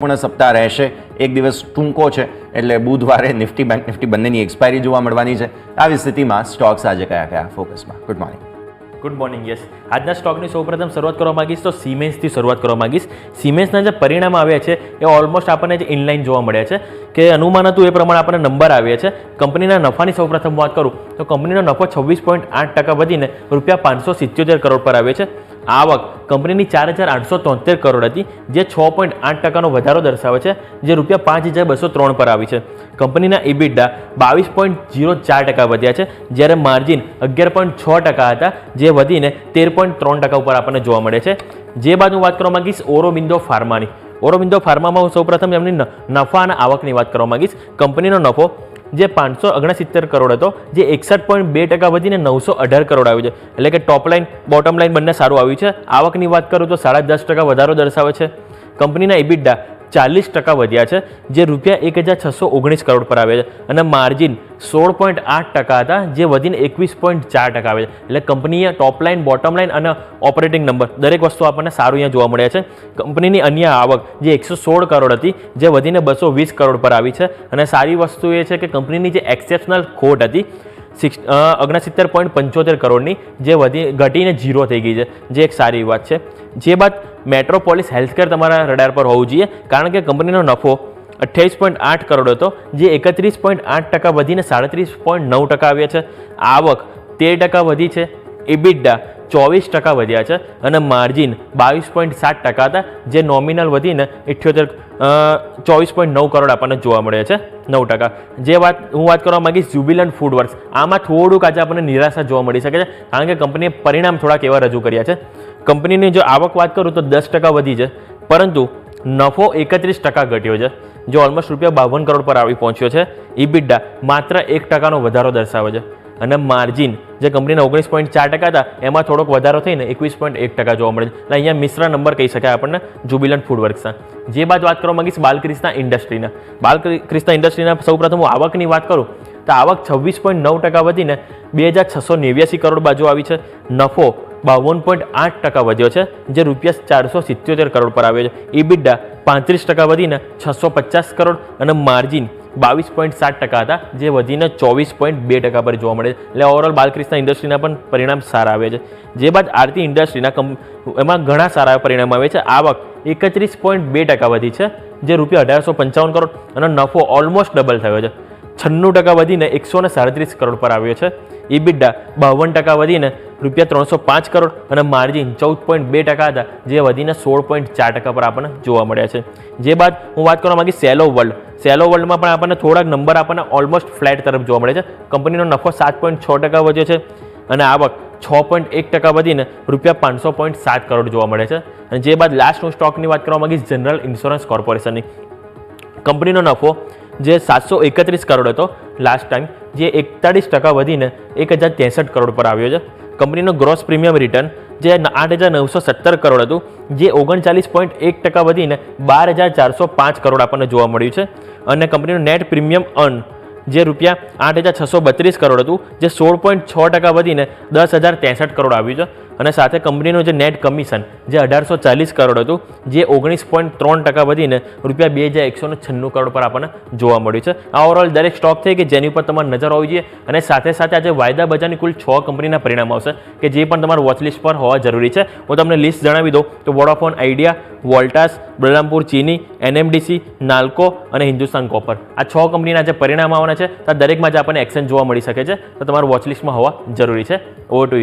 પૂર્ણ સપ્તાહ રહેશે, એક દિવસ ટૂંકો છે, એટલે બુધવારે નિફ્ટી બેંક નિફ્ટી બંનેની એક્સપાયરી જોવા મળવાની છે. આવી સ્થિતિમાં સ્ટોક્સ આજે કયા કયા ફોકસમાં? Good morning. Good morning. Yes, આજના સ્ટોકની સૌપ્રથમ શરૂઆત કરવા માંગીશ તો સિમેન્સથી શરૂઆત કરવા માંગીશ. સિમેન્સના જે પરિણામ આવ્યા છે એ ઓલમોસ્ટ આપણને જે ઇનલાઇન જોવા મળ્યા છે કે અનુમાન હતું એ પ્રમાણે આપણને નંબર આવ્યા છે. કંપનીના નફાની સૌપ્રથમ વાત કરું તો કંપનીનો નફો 26.8% વધીને ₹577 કરોડ પર આવ્યો છે. આવક કંપનીની 4,873 કરોડ હતી, જે 6.8%નો વધારો દર્શાવે છે, જે ₹5,203 પર આવી છે. કંપનીના ઇબિડા 22.04% વધ્યા છે, જ્યારે માર્જિન 11.6% હતા, જે વધીને 13.3% ઉપર આપણને જોવા મળે છે. જે બાદ હું વાત કરવા માંગીશ ઓરોબિંદો ફાર્માની. ઓરોબિંદો ફાર્મામાં હું સૌપ્રથમ એમની નફા અને આવકની વાત કરવા માંગીશ. કંપનીનો નફો જે 569 કરોડ હતો, જે 61.2% વધીને 918 કરોડ આવ્યું છે, એટલે કે ટોપ લાઇન બોટમ લાઇન બંને સારું આવ્યું છે. આવકની વાત કરું તો 10.5% વધારો દર્શાવે છે. કંપનીના ઇબિડા 40% વધ્યા છે, જે ₹1,619 કરોડ પર આવ્યા છે, અને માર્જિન 16.8% હતા, જે વધીને 21.4% આવે છે. એટલે કંપનીએ ટોપ લાઇન બોટમ લાઇન અને ઓપરેટિંગ નંબર દરેક વસ્તુ આપણને સારું અહીંયા જોવા મળ્યા છે. કંપનીની અન્ય આવક જે 116 કરોડ હતી, જે વધીને 220 કરોડ પર આવી છે, અને સારી વસ્તુ એ છે કે કંપનીની જે એક્સેપ્શનલ ખોટ હતી 69.75 કરોડની, જે ઘટીને 0 થઈ ગઈ છે, જે એક સારી વાત છે. જે બાદ મેટ્રોપોલિસ હેલ્થકેર તમારા રડાર પર હોવું જોઈએ, કારણ કે કંપનીનો નફો 28.8 કરોડ હતો, જે 31.8% વધીને 37.9% આવ્યા છે. આવક 13% વધી છે. ઇબિડા 24% વધ્યા છે, અને માર્જિન 22.7% હતા, જે નોમિનલ વધીને 24.9 કરોડ આપણને જોવા મળે છે, 9%. હું વાત કરવા માંગીશ જ્યુબિલન્ટ ફૂડવર્ક્સ. આમાં થોડુંક આજે આપણને નિરાશા જોવા મળી શકે છે, કારણ કે કંપનીએ પરિણામ થોડાક એવા રજૂ કર્યા છે. કંપનીની જો આવક વાત કરું તો 10% વધી છે, પરંતુ નફો 31% ઘટ્યો છે, જે ઓલમોસ્ટ ₹52 કરોડ પર આવી પહોંચ્યો છે. ઇબિડા માત્ર 1%નો વધારો દર્શાવે છે, અને માર્જિન જે કંપનીના 19.4% હતા, એમાં થોડોક વધારો થઈને 21.1% જોવા મળે છે. એટલે અહીંયા મિશ્ર નંબર કહી શકાય આપણને જ્યુબિલન્ટ ફૂડવર્ક્સના. જે બાદ વાત કરવા માંગીશ બાલક્રિષ્ના ઇન્ડસ્ટ્રીના. બાલક્રિષ્ના ઇન્ડસ્ટ્રીના સૌપ્રથમ હું આવકની વાત કરું તો આવક 26.9% વધીને 2,689 કરોડ બાજુ આવી છે. નફો 52.8% વધ્યો છે, જે ₹477 કરોડ પર આવ્યો છે. ઇબિડા 35% વધીને 650 કરોડ, અને માર્જિન 22.7% હતા, જે વધીને 24.2% પર જોવા મળે છે. એટલે ઓવરઓલ બાલક્રિષ્ના ઇન્ડસ્ટ્રીના પણ પરિણામ સારા આવે છે. જે બાદ આરતી ઇન્ડસ્ટ્રીના એમાં ઘણા સારા પરિણામ આવે છે. આવક 31.2% વધી છે, જે ₹1,855 કરોડ, અને નફો ઓલમોસ્ટ ડબલ થયો છે, 96% વધીને 137 કરોડ પર આવ્યો છે. ઇબિડા 52% વધીને ₹305 કરોડ, અને માર્જિન 14.2% હતા, જે વધીને 16.4% પર આપણને જોવા મળ્યા છે. જે બાદ હું વાત કરવા માંગીશ સેલો વર્લ્ડ. સેલો વર્લ્ડમાં પણ આપણને થોડાક નંબર આપણને ઓલમોસ્ટ ફ્લેટ તરફ જોવા મળે છે. કંપનીનો નફો 7.6% વધ્યો છે, અને આવક 6.1% વધીને ₹500.7 કરોડ જોવા મળે છે. અને જે બાદ લાસ્ટ હું સ્ટોકની વાત કરવા માંગીશ જનરલ ઇન્સ્યોરન્સ કોર્પોરેશનની. કંપનીનો નફો જે 731 કરોડ હતો લાસ્ટ ટાઈમ, જે 41% વધીને 1,063 કરોડ પર આવ્યો છે. કંપનીનો ગ્રોસ પ્રીમિયમ રિટર્ન જે 8,917 કરોડ હતું, જે 39.1% વધીને 12,405 કરોડ આપણને જોવા મળ્યું છે. અને કંપનીનું નેટ પ્રીમિયમ અર્ન જે ₹8,632 કરોડ હતું, જે 16.6% વધીને 10,063 કરોડ આવ્યું છે. અને સાથે કંપનીનું જે નેટ કમિશન જે 1,840 કરોડ હતું, જે 19.3% વધીને ₹2,196 કરોડ પર આપણને જોવા મળ્યું છે. આ ઓવરઓલ દરેક સ્ટોક છે કે જેની ઉપર તમારે નજર હોવી જોઈએ, અને સાથે સાથે આજે વાયદા બજારની કુલ 6 કંપનીના પરિણામ આવશે, કે જે પણ તમારા વોચલિસ્ટ પર હોવા જરૂરી છે. હું તમને લિસ્ટ જણાવી દઉં તો વોડાફોન આઈડિયા, વોલ્ટાસ, બલરામપુર ચીની, NMDC, નાલ્કો અને હિન્દુસ્તાન કોપર. આ 6 કંપનીના જે પરિણામ આવવાના છે, તો દરેકમાં જ આપણને એક્શન જોવા મળી શકે છે, તો તમારું વોચલિસ્ટમાં હોવા જરૂરી છે. Over to you.